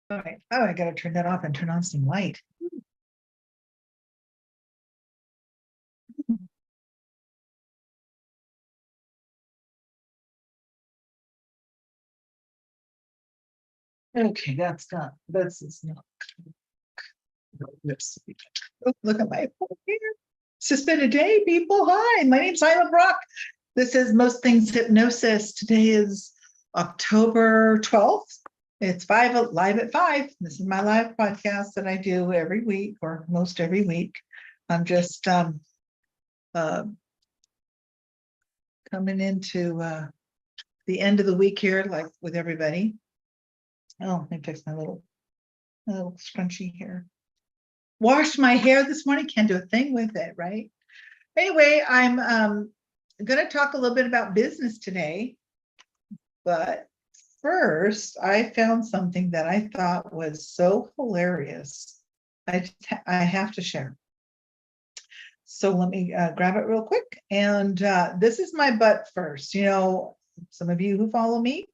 All right. Oh, I got to turn that off and turn on some light. Okay, this is not. Oops. Oh, look at my phone here. It's just been a day, people. Hi, my name's Isla Brock. This is Most Things Hypnosis. Today is October 12th. It's live at 5. This is my live podcast that I do every week or most every week. I'm just coming into the end of the week here, like with everybody. Oh, let me fix my little scrunchie here. Washed my hair this morning, can't do a thing with it, right? Anyway, I'm going to talk a little bit about business today, but first, I found something that I thought was so hilarious. I have to share. So let me grab it real quick. And this is my butt first. You know, some of you who follow me,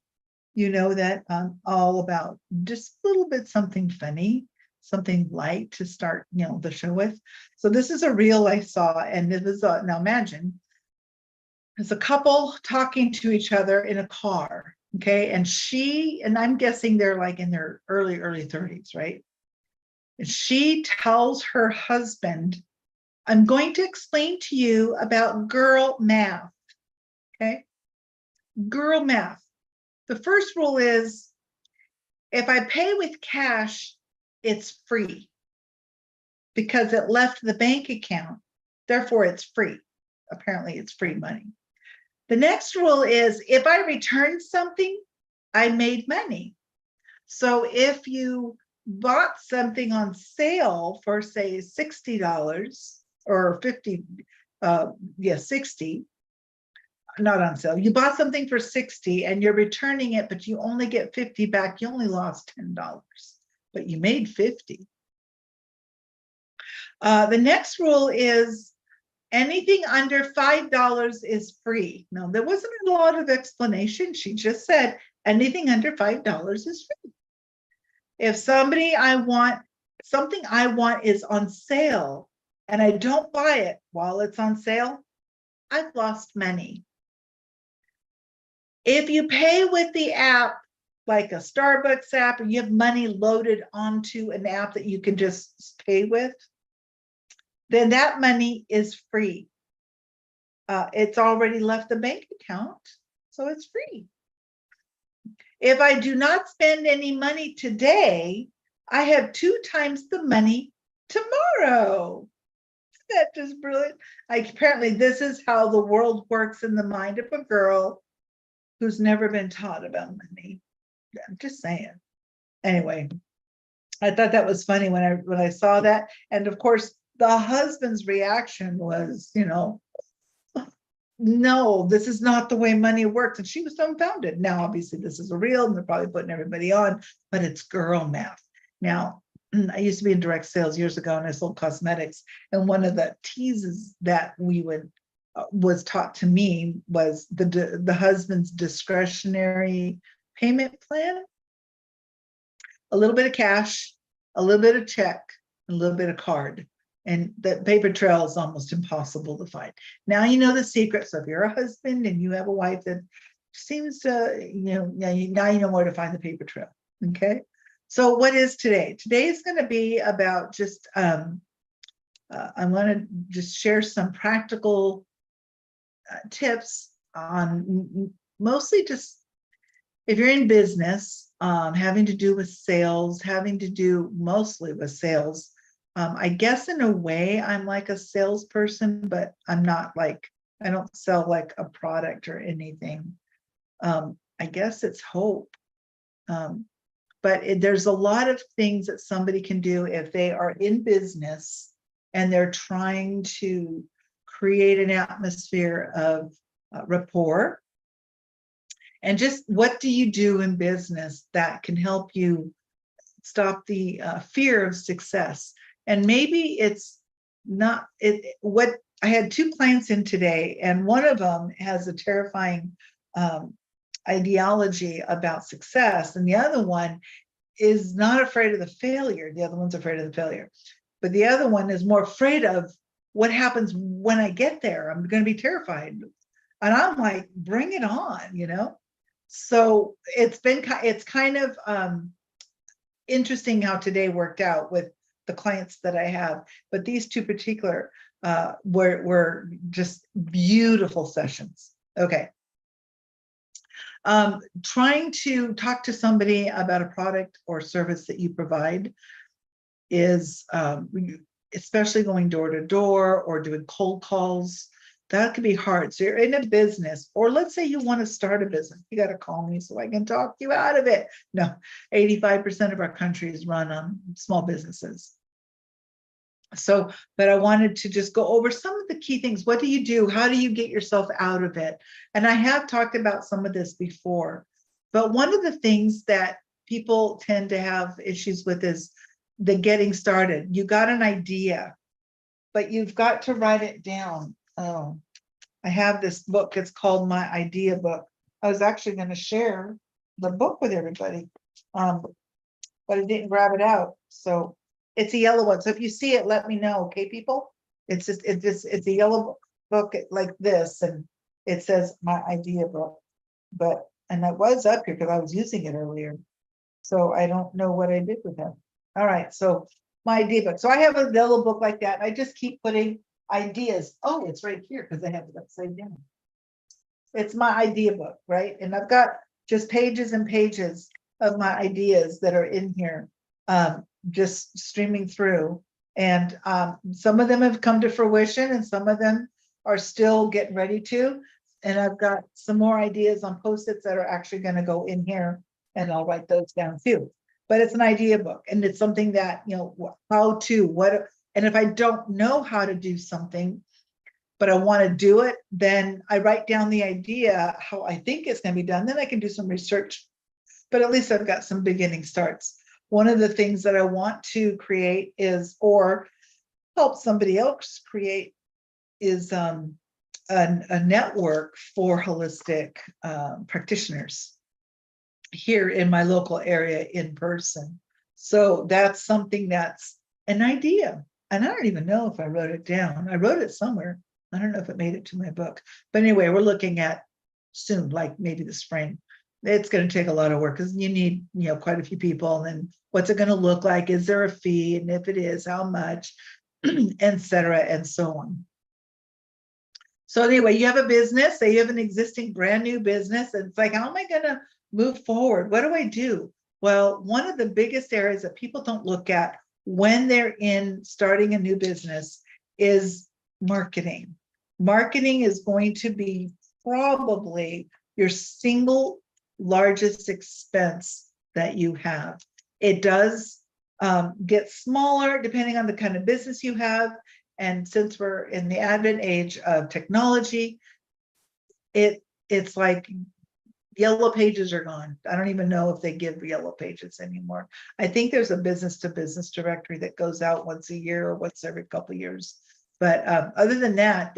you know that I'm all about just a little bit something funny, something light to start, the show with. So this is a reel I saw, and it was now imagine there's a couple talking to each other in a car, okay, and I'm guessing they're like in their early 30s, right? And she tells her husband, "I'm going to explain to you about girl math." Okay, girl math. The first rule is if I pay with cash, it's free because it left the bank account. Therefore, it's free. Apparently, it's free money. The next rule is if I return something, I made money. So if you bought something on sale for, say, $60 or 50, 60, not on sale. You bought something for 60 and you're returning it, but you only get 50 back. You only lost $10, but you made 50. The next rule is anything under $5 is free. Now, there wasn't a lot of explanation. She just said anything under $5 is free. If something I want is on sale and I don't buy it while it's on sale, I've lost money. If you pay with the app, like a Starbucks app, or you have money loaded onto an app that you can just pay with, then that money is free. It's already left the bank account, so it's free. If I do not spend any money today, I have 2 times the money tomorrow. Isn't that just brilliant? Apparently, this is how the world works in the mind of a girl who's never been taught about money. I'm just saying. Anyway, I thought that was funny when I saw that. And of course, the husband's reaction was, no, this is not the way money works. And she was dumbfounded. Now, obviously, this is a reel and they're probably putting everybody on, but it's girl math. Now, I used to be in direct sales years ago and I sold cosmetics. And one of the teases that was taught to me was the husband's discretionary payment plan, a little bit of cash, a little bit of check, a little bit of card. And the paper trail is almost impossible to find. Now you know the secret. So if you're a husband and you have a wife that seems to, now you know where to find the paper trail. Okay. So what is today? Today is going to be about just, I want to just share some practical tips on mostly just if you're in business, having to do with sales, having to do mostly with sales. I guess in a way I'm like a salesperson, but I'm not like, I don't sell like a product or anything. I guess it's hope. But there's a lot of things that somebody can do if they are in business and they're trying to create an atmosphere of rapport. And just what do you do in business that can help you stop the fear of success? And maybe it's not what I had 2 clients in today, and one of them has a terrifying ideology about success, and the other one is not afraid of the failure. The other one's afraid of the failure. But the other one is more afraid of what happens when I get there. I'm going to be terrified. And I'm like, bring it on, you know? So it's kind of interesting how today worked out with the clients that I have. But these two particular were just beautiful sessions. Okay. Trying to talk to somebody about a product or service that you provide is, especially going door to door or doing cold calls, that can be hard. So you're in a business, or let's say you want to start a business, you got to call me so I can talk you out of it. No, 85% of our country is run on small businesses. So, but I wanted to just go over some of the key things. What do you do? How do you get yourself out of it? And I have talked about some of this before, but one of the things that people tend to have issues with is the getting started. You got an idea, but you've got to write it down. Oh, I have this book. It's called My Idea Book. I was actually going to share the book with everybody, but I didn't grab it out. So it's a yellow one. So if you see it, let me know, okay, people? It's a yellow book like this, and it says My Idea Book. And that was up here because I was using it earlier. So I don't know what I did with that. All right, so My Idea Book. So I have a yellow book like that. I just keep putting ideas. Oh, it's right here because I have it upside down. It's My Idea Book, right? And I've got just pages and pages of my ideas that are in here, just streaming through. And some of them have come to fruition and some of them are still getting ready to. And I've got some more ideas on Post-its that are actually going to go in here, and I'll write those down too. But it's an idea book, and it's something that, you know, how to, what, and if I don't know how to do something, but I want to do it, then I write down the idea, how I think it's going to be done. Then I can do some research, but at least I've got some beginning starts. One of the things that I want to create is, or help somebody else create, is a network for holistic practitioners here in my local area in person. So that's something that's an idea. And I don't even know if I wrote it down. I wrote it somewhere. I don't know if it made it to my book. But anyway, we're looking at soon, like maybe the spring. It's going to take a lot of work because you need, you know, quite a few people. And then what's it going to look like? Is there a fee? And if it is, how much, et cetera, and so on. So anyway, you have a business, say you have an existing brand new business, and it's like, how am I going to move forward? What do I do? Well, one of the biggest areas that people don't look at when they're in starting a new business is marketing. Marketing is going to be probably your single largest expense that you have. It does get smaller depending on the kind of business you have. And since we're in the advent age of technology, it's like yellow pages are gone. I don't even know if they give yellow pages anymore. I think there's a business to business directory that goes out once a year or once every couple of years. But other than that,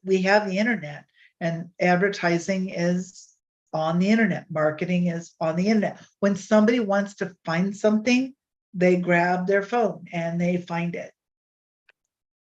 we have the internet, and advertising is on the internet. Marketing is on the internet. When somebody wants to find something, they grab their phone and they find it.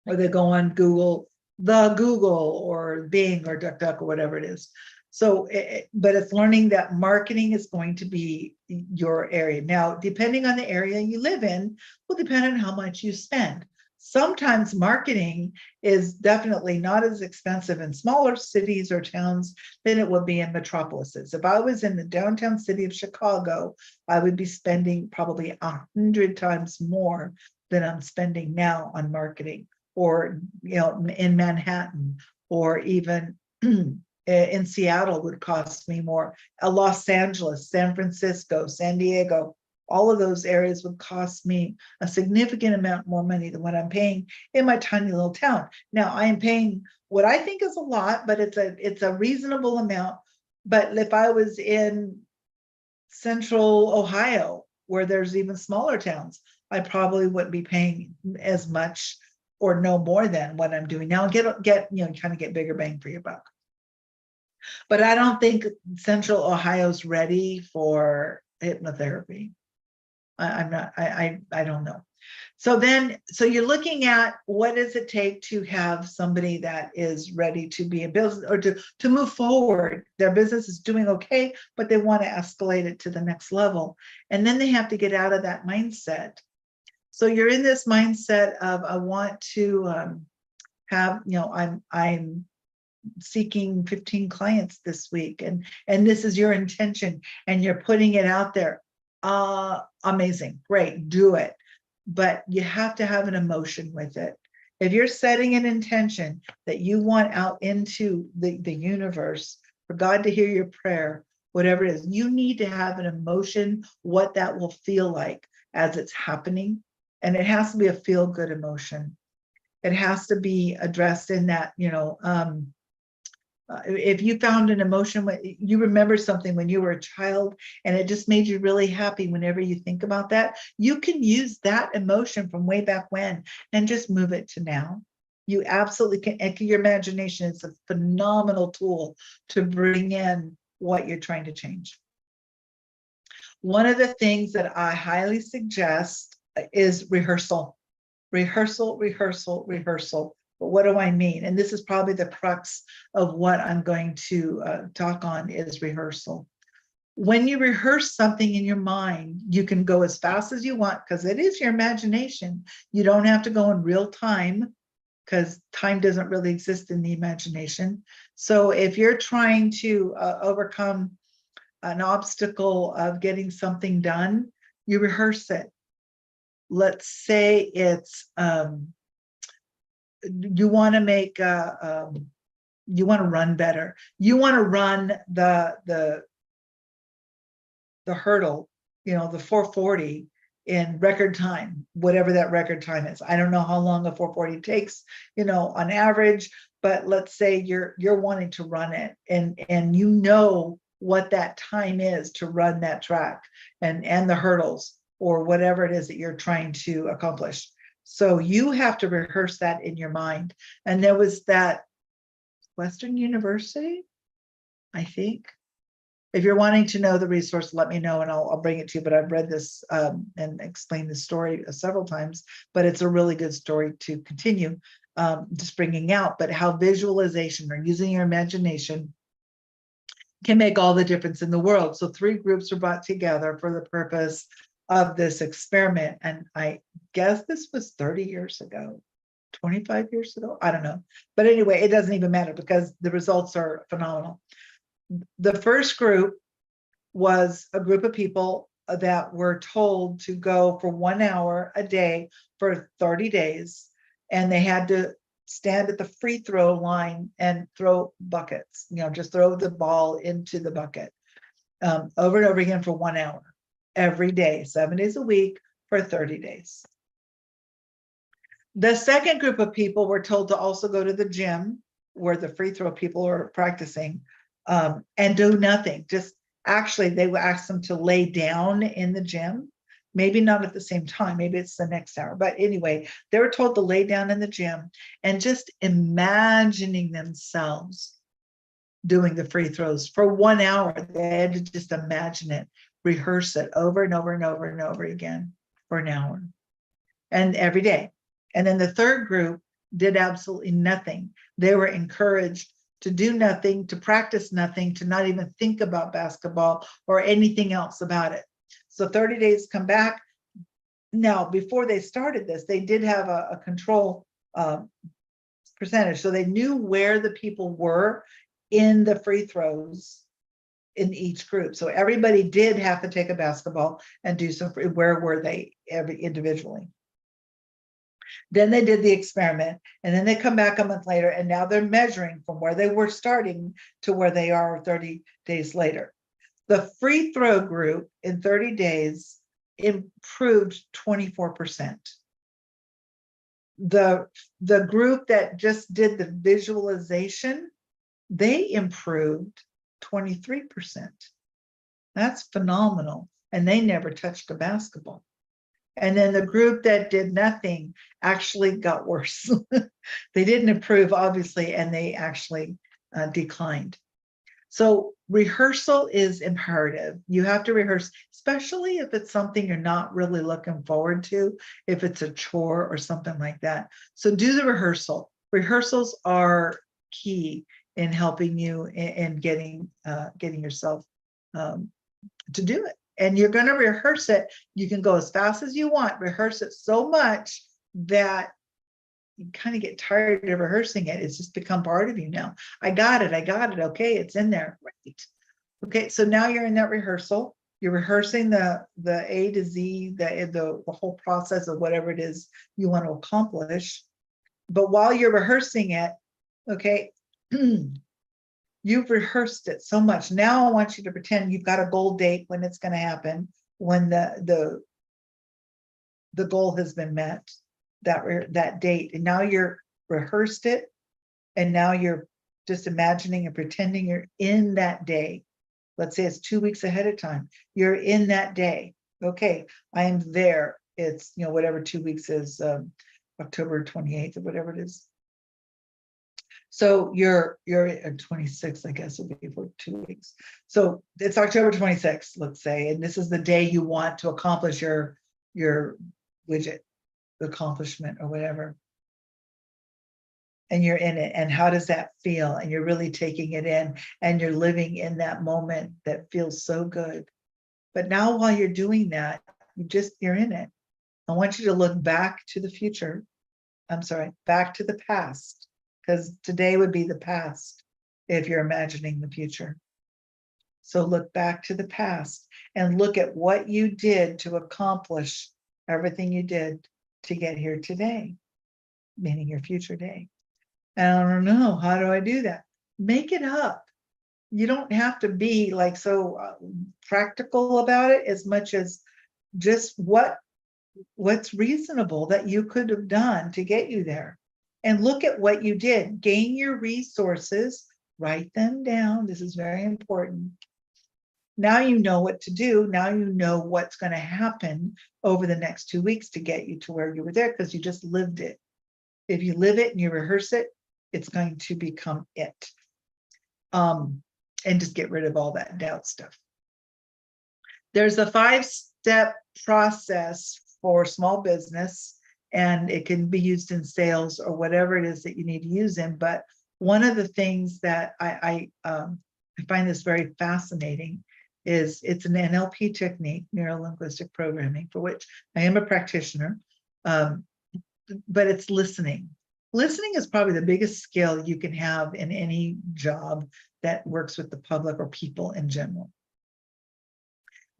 Or they go on Google or Bing or DuckDuck or whatever it is. So, but it's learning that marketing is going to be your area. Now, depending on the area you live in, will depend on how much you spend. Sometimes marketing is definitely not as expensive in smaller cities or towns than it would be in metropolises. If I was in the downtown city of Chicago, I would be spending probably 100 times more than I'm spending now on marketing. Or, you know, in Manhattan, or even in Seattle would cost me more. Los Angeles, San Francisco, San Diego, all of those areas would cost me a significant amount more money than what I'm paying in my tiny little town. Now, I am paying what I think is a lot, but it's a reasonable amount. But if I was in central Ohio, where there's even smaller towns, I probably wouldn't be paying as much or no more than what I'm doing now. Get you know, kind of get bigger bang for your buck. But I don't think Central Ohio's ready for hypnotherapy. I'm not, I don't know. So you're looking at what does it take to have somebody that is ready to be in business or to move forward. Their business is doing okay, but they want to escalate it to the next level. And then they have to get out of that mindset. So you're in this mindset of, I want to have, I'm seeking 15 clients this week, and this is your intention, and you're putting it out there. Amazing, great, do it. But you have to have an emotion with it. If you're setting an intention that you want out into the universe for God to hear your prayer, whatever it is, you need to have an emotion, what that will feel like as it's happening. And it has to be a feel-good emotion. It has to be addressed in that, if you found an emotion, you remember something when you were a child and it just made you really happy whenever you think about that, you can use that emotion from way back when and just move it to now. You absolutely can. And your imagination is a phenomenal tool to bring in what you're trying to change. One of the things that I highly suggest is rehearsal. Rehearsal, rehearsal, rehearsal. But what do I mean? And this is probably the crux of what I'm going to talk on is rehearsal. When you rehearse something in your mind, you can go as fast as you want because it is your imagination. You don't have to go in real time because time doesn't really exist in the imagination. So if you're trying to overcome an obstacle of getting something done, you rehearse it. Let's say it's you want to make you want to run better. You want to run the hurdle, the 440 in record time, whatever that record time is. I don't know how long a 440 takes, on average, but let's say you're wanting to run it and you know what that time is to run that track and the hurdles or whatever it is that you're trying to accomplish. So you have to rehearse that in your mind. And there was that Western University, I think. If you're wanting to know the resource, let me know and I'll bring it to you. But I've read this and explained this story several times, but it's a really good story to continue just bringing out. But how visualization or using your imagination can make all the difference in the world. So 3 groups were brought together for the purpose of this experiment. And I guess this was 30 years ago, 25 years ago. I don't know. But anyway, it doesn't even matter because the results are phenomenal. The first group was a group of people that were told to go for 1 hour a day for 30 days. And they had to stand at the free throw line and throw buckets, just throw the ball into the bucket over and over again for 1 hour. Every day, 7 days a week for 30 days. The second group of people were told to also go to the gym where the free throw people are practicing and do nothing. Just actually, they would ask them to lay down in the gym, maybe not at the same time, maybe it's the next hour. But anyway, they were told to lay down in the gym and just imagining themselves doing the free throws for 1 hour. They had to just imagine it, rehearse it over and over and over and over again for an hour and every day. And then the third group did absolutely nothing. They were encouraged to do nothing, to practice nothing, to not even think about basketball or anything else about it. So 30 days come back. Now, before they started this, they did have a control percentage. So they knew where the people were in the free throws in each group. So everybody did have to take a basketball and do some free. Where were they individually? Then they did the experiment and then they come back a month later and now they're measuring from where they were starting to where they are 30 days later. The free throw group in 30 days improved 24%. The group that just did the visualization, they improved 23%. That's phenomenal. And they never touched a basketball. And then the group that did nothing actually got worse. They didn't improve, obviously, and they actually declined. So rehearsal is imperative. You have to rehearse, especially if it's something you're not really looking forward to, if it's a chore or something like that. So do the rehearsal. Rehearsals are key in helping you in getting yourself to do it. And you're going to rehearse it. You can go as fast as you want, rehearse it so much that you kind of get tired of rehearsing it. It's just become part of you now. I got it. Okay, it's in there. Right. Okay, so now you're in that rehearsal. You're rehearsing the A to Z, the whole process of whatever it is you want to accomplish. But while you're rehearsing it, okay, you've rehearsed it so much. Now I want you to pretend you've got a goal date when it's going to happen, when the goal has been met, that date. And now you're rehearsed it, and now you're just imagining and pretending you're in that day. Let's say it's 2 weeks ahead of time. You're in that day. Okay, I am there. It's, whatever 2 weeks is, October 28th or whatever it is. So you're at 26, I guess it'll be for 2 weeks. So it's October 26th, let's say, and this is the day you want to accomplish your widget accomplishment or whatever. And you're in it. And how does that feel? And you're really taking it in, and you're living in that moment that feels so good. But now while you're doing that, you're in it. I want you to look back to the future. I'm sorry, back to the past, because today would be the past if you're imagining the future. So look back to the past and look at what you did to accomplish everything you did to get here today, meaning your future day. And I don't know, how do I do that? Make it up. You don't have to be like so practical about it as much as just what's reasonable that you could have done to get you there. And look at what you did. Gain your resources, write them down. This is very important. Now you know what to do. Now you know what's going to happen over the next 2 weeks to get you to where you were there, because you just lived it. If you live it and you rehearse it, it's going to become it. And just get rid of all that doubt stuff. There's a 5-step process for small business, and it can be used in sales or whatever it is that you need to use in. But one of the things that I find this very fascinating is it's an NLP technique, neuro-linguistic programming, for which I am a practitioner, but it's listening. Listening is probably the biggest skill you can have in any job that works with the public or people in general.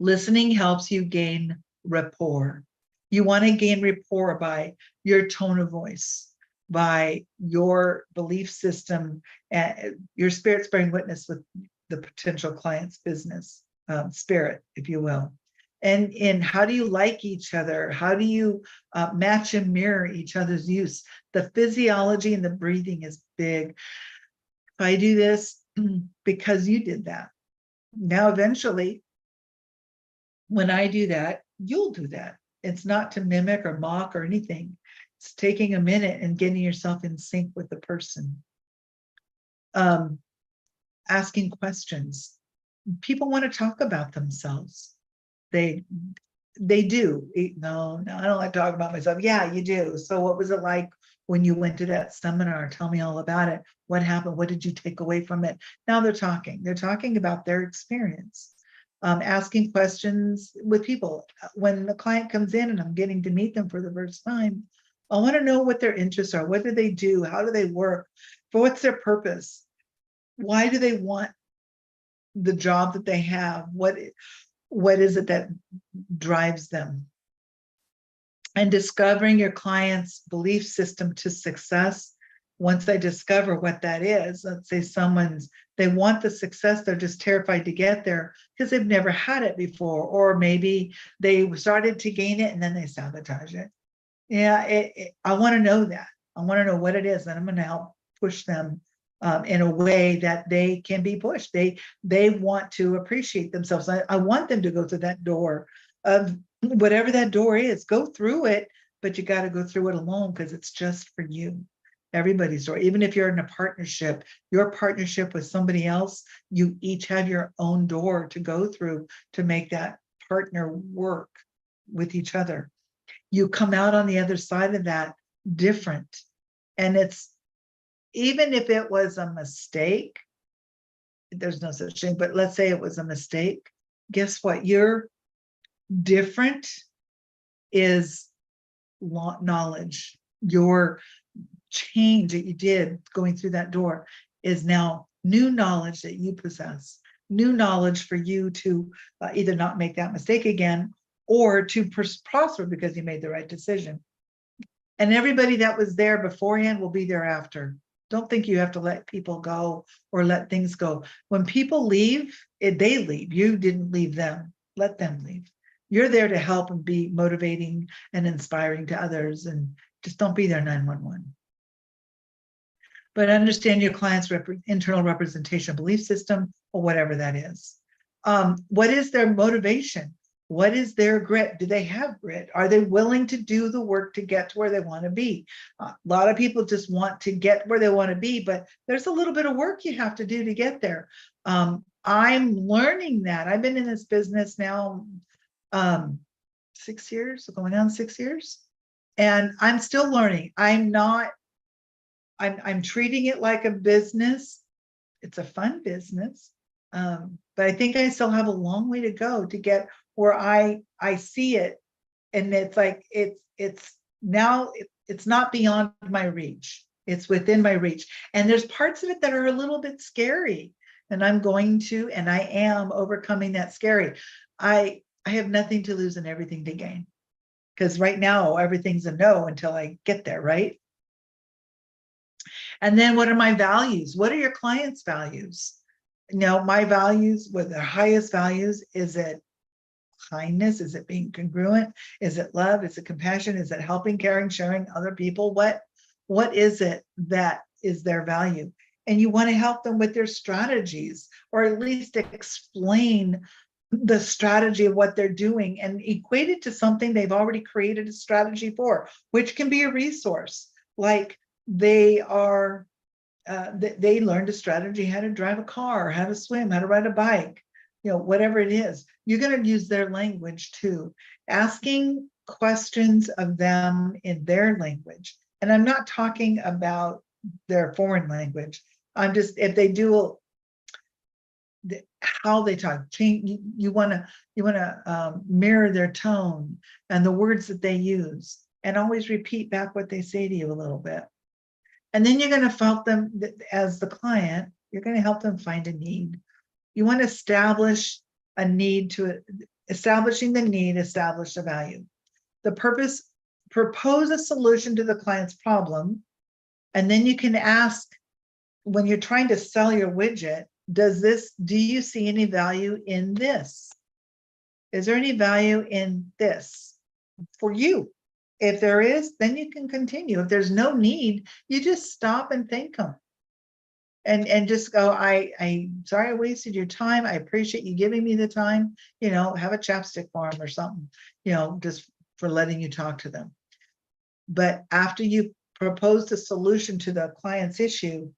Listening helps you gain rapport. You want to gain rapport by your tone of voice, by your belief system, and your spirit's bearing witness with the potential client's business spirit, if you will. And in how do you like each other? How do you match and mirror each other's use? The physiology and the breathing is big. I do this because you did that. Now, eventually, when I do that, you'll do that. It's not to mimic or mock or anything. It's taking a minute and getting yourself in sync with the person. Asking questions. People want to talk about themselves. They do. No, I don't like talking about myself. Yeah, you do. So what was it like when you went to that seminar? Tell me all about it. What happened? What did you take away from it? Now they're talking. They're talking about their experience. Asking questions with people. When the client comes in and I'm getting to meet them for the first time, I want to know what their interests are. What do they do? How do they work? For what's their purpose? Why do they want the job that they have? What is it that drives them? And discovering your client's belief system to success. Once I discover what that is, let's say they want the success, they're just terrified to get there because they've never had it before, or maybe they started to gain it and then they sabotage it. Yeah, I want to know that. I want to know what it is, and I'm going to help push them in a way that they can be pushed. They want to appreciate themselves. I want them to go through that door of whatever that door is. Go through it, but you got to go through it alone because it's just for you. everybody's door. Even if you're in a partnership, your partnership with somebody else, you each have your own door to go through to make that partner work with each other. You come out on the other side of that different. And it's, even if it was a mistake, there's no such thing, but let's say it was a mistake, guess what? Your different is knowledge. Your change that you did going through that door is now new knowledge that you possess, new knowledge for you to either not make that mistake again or to prosper because you made the right decision. And everybody that was there beforehand will be there after. Don't think you have to let people go or let things go. When people leave, they leave. You didn't leave them. Let them leave. You're there to help and be motivating and inspiring to others, and just don't be their 911. But understand your client's internal representation belief system, or whatever that is. What is their motivation? What is their grit? Do they have grit? Are they willing to do the work to get to where they want to be? A lot of people just want to get where they want to be, but there's a little bit of work you have to do to get there. I'm learning that. I've been in this business now 6 years, going on 6 years, and I'm still learning. I'm treating it like a business. It's a fun business, but I think I still have a long way to go to get where I see it, and it's like it's now it's not beyond my reach. It's within my reach, and there's parts of it that are a little bit scary, and I am overcoming that scary. I have nothing to lose and everything to gain, because right now everything's a no until I get there, right? And then what are my values? What are your clients' values? My values, what the highest values, is it kindness? Is it being congruent? Is it love? Is it compassion? Is it helping, caring, sharing other people? What is it that is their value? And you want to help them with their strategies, or at least explain the strategy of what they're doing and equate it to something they've already created a strategy for, which can be a resource. Like they learned a strategy, how to drive a car, how to swim, how to ride a bike, whatever it is. You're going to use their language too, asking questions of them in their language. And I'm not talking about their foreign language. I'm just, if they do how they talk, change. You want to mirror their tone and the words that they use, and always repeat back what they say to you a little bit. And then you're going to help them, as the client, you're going to help them find a need. You want to establish a need, establishing the need, establish a value. The purpose, propose a solution to the client's problem. And then you can ask, when you're trying to sell your widget, do you see any value in this? Is there any value in this for you? If there is, then you can continue. If there's no need, you just stop and thank them. And just go, I'm sorry I wasted your time. I appreciate you giving me the time, have a chapstick for them or something, just for letting you talk to them. But after you propose the solution to the client's issue,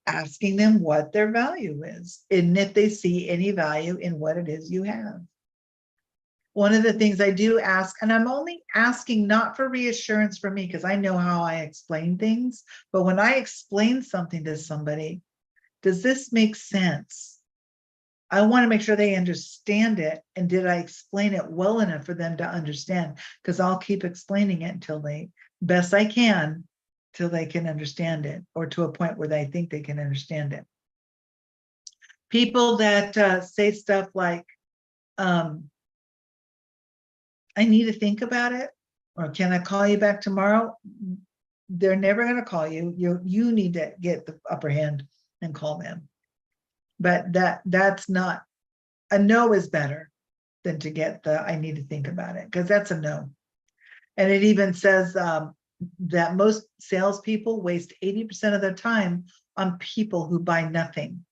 asking them what their value is, and if they see any value in what it is you have. One of the things I do ask, and I'm only asking not for reassurance for me, because I know how I explain things, but when I explain something to somebody, does this make sense? I want to make sure they understand it, and did I explain it well enough for them to understand? Because I'll keep explaining it until best I can, till they can understand it, or to a point where they think they can understand it. People that say stuff like, I need to think about it, or can I call you back tomorrow? They're never going to call you. You need to get the upper hand and call them. But that's not, a no is better than to get the I need to think about it, because that's a no. And it even says that most salespeople waste 80% of their time on people who buy nothing.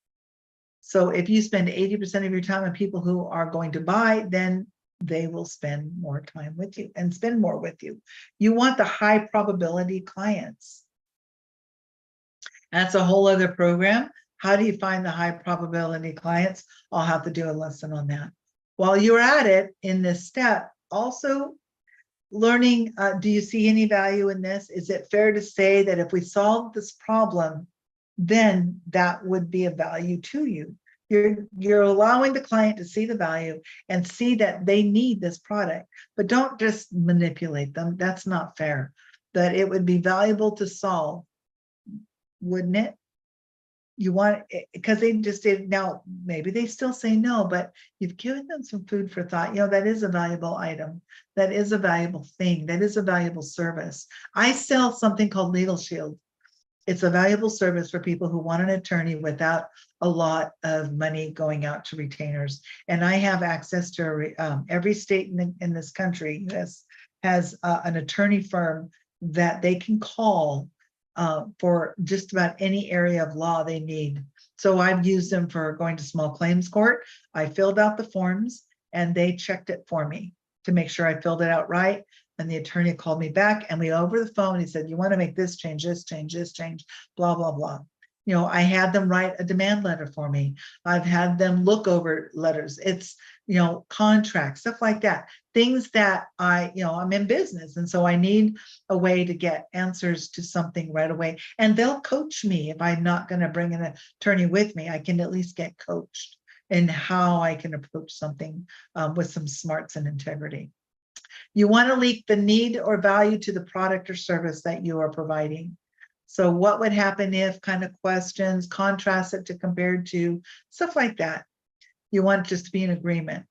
So if you spend 80% of your time on people who are going to buy, then they will spend more time with you and spend more with you. You want the high probability clients. That's a whole other program. How do you find the high probability clients? I'll have to do a lesson on that. While you're at it in this step, also learning, do you see any value in this? Is it fair to say that if we solve this problem, then that would be of value to you? You're allowing the client to see the value and see that they need this product, but don't just manipulate them. That's not fair. That it would be valuable to solve, wouldn't it? You want, because they just did. Now maybe they still say no, but you've given them some food for thought. That is a valuable item, that is a valuable thing, that is a valuable service. I sell something called Legal Shield. It's a valuable service for people who want an attorney without a lot of money going out to retainers. And I have access to every state in this country has an attorney firm that they can call for just about any area of law they need. So I've used them for going to small claims court. I filled out the forms and they checked it for me to make sure I filled it out right. And the attorney called me back and we over the phone, he said, you want to make this change, this change, this change, blah, blah, blah. I had them write a demand letter for me. I've had them look over letters. It's, contracts, stuff like that. Things that I'm in business. And so I need a way to get answers to something right away. And they'll coach me. If I'm not going to bring an attorney with me, I can at least get coached in how I can approach something with some smarts and integrity. You want to link the need or value to the product or service that you are providing. So what would happen if kind of questions, contrast it to compared to, stuff like that. You want just to be in agreement.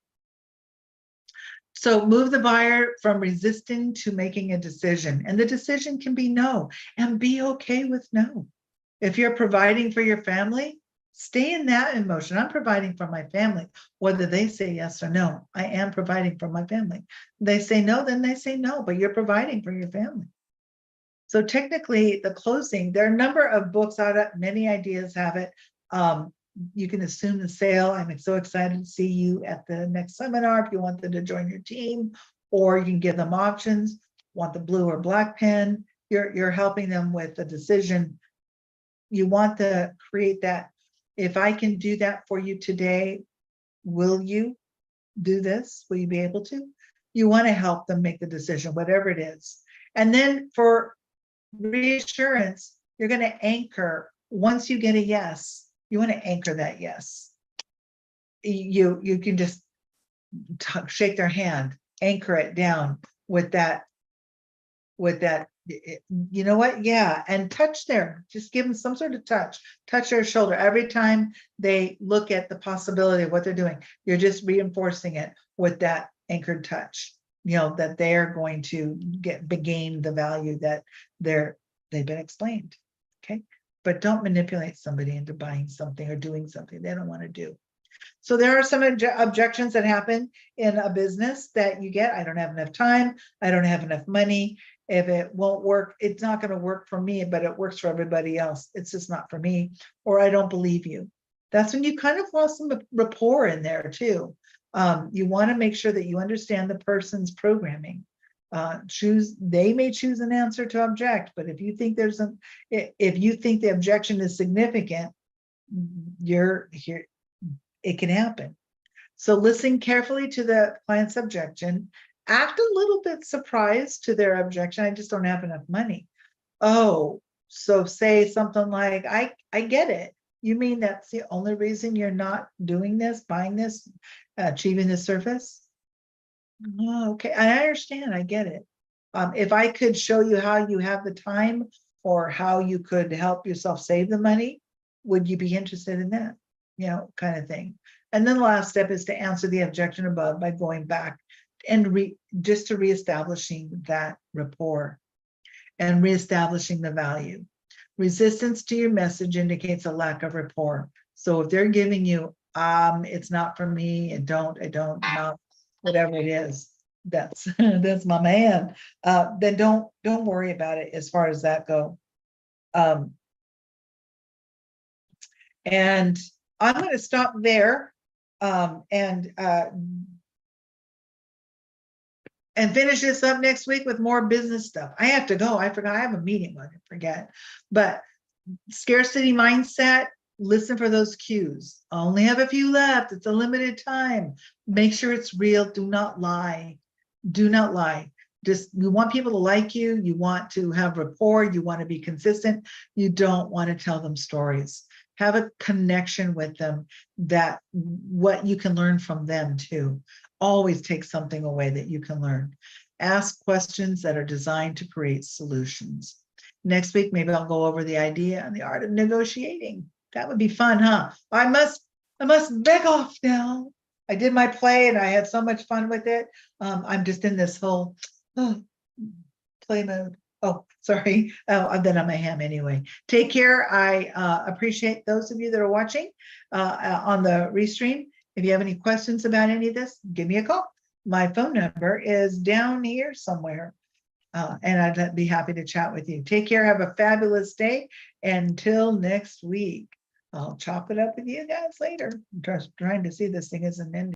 So move the buyer from resisting to making a decision. And the decision can be no, and be okay with no. If you're providing for your family, stay in that emotion. I'm providing for my family, whether they say yes or no. I am providing for my family. They say no, then they say no, but you're providing for your family. So technically, the closing, there are a number of books out of, many ideas have it. You can assume the sale. I'm so excited to see you at the next seminar if you want them to join your team, or you can give them options. Want the blue or black pen? You're helping them with a decision. You want to create that. If I can do that for you today, will you do this? Will you be able to? You want to help them make the decision, whatever it is. And then for reassurance, you're going to anchor. Once you get a yes, you want to anchor that yes. You can just shake their hand, anchor it down with that, you know what? Yeah. And touch just give them some sort of touch their shoulder. Every time they look at the possibility of what they're doing, you're just reinforcing it with that anchored touch, that they're going to gain the value that they've been explained. Okay. But don't manipulate somebody into buying something or doing something they don't want to do. So there are some objections that happen in a business that you get. I don't have enough time. I don't have enough money. If it won't work, it's not going to work for me, but it works for everybody else. It's just not for me, or I don't believe you. That's when you kind of lost some rapport in there too. You want to make sure that you understand the person's programming. They may choose an answer to object, but if you think if you think the objection is significant, you're here. It can happen. So listen carefully to the client's objection. Act a little bit surprised to their objection. I just don't have enough money. Oh, so say something like, I get it. You mean that's the only reason you're not doing this, buying this, achieving this service? Oh, okay, I understand. I get it. If I could show you how you have the time or how you could help yourself save the money, would you be interested in that? Kind of thing. And then the last step is to answer the objection above by going back and just to reestablishing that rapport and reestablishing the value. Resistance to your message indicates a lack of rapport. So if they're giving you, it's not for me, I don't, not, whatever it is, that's my man. Then don't worry about it as far as that go. And I'm going to stop there and finish this up next week with more business stuff. I have to go. I forgot I have a meeting. I forget. But Scarcity mindset, listen for those cues. Only have a few left. It's a limited time. Make sure it's real. Do not lie. Do not lie. Just, you want people to like you. You want to have rapport. You want to be consistent. You don't want to tell them stories. Have a connection with them, that what you can learn from them too. Always take something away that you can learn. Ask questions that are designed to create solutions. Next week, maybe I'll go over the idea and the art of negotiating. That would be fun, huh? I must beg off now. I did my play and I had so much fun with it. I'm just in this whole play mode. Oh, sorry. Oh, I've been on my ham anyway. Take care. I appreciate those of you that are watching on the restream. If you have any questions about any of this, give me a call. My phone number is down here somewhere. And I'd be happy to chat with you. Take care. Have a fabulous day. Until next week, I'll chop it up with you guys later. I'm just trying to see this thing isn't ending.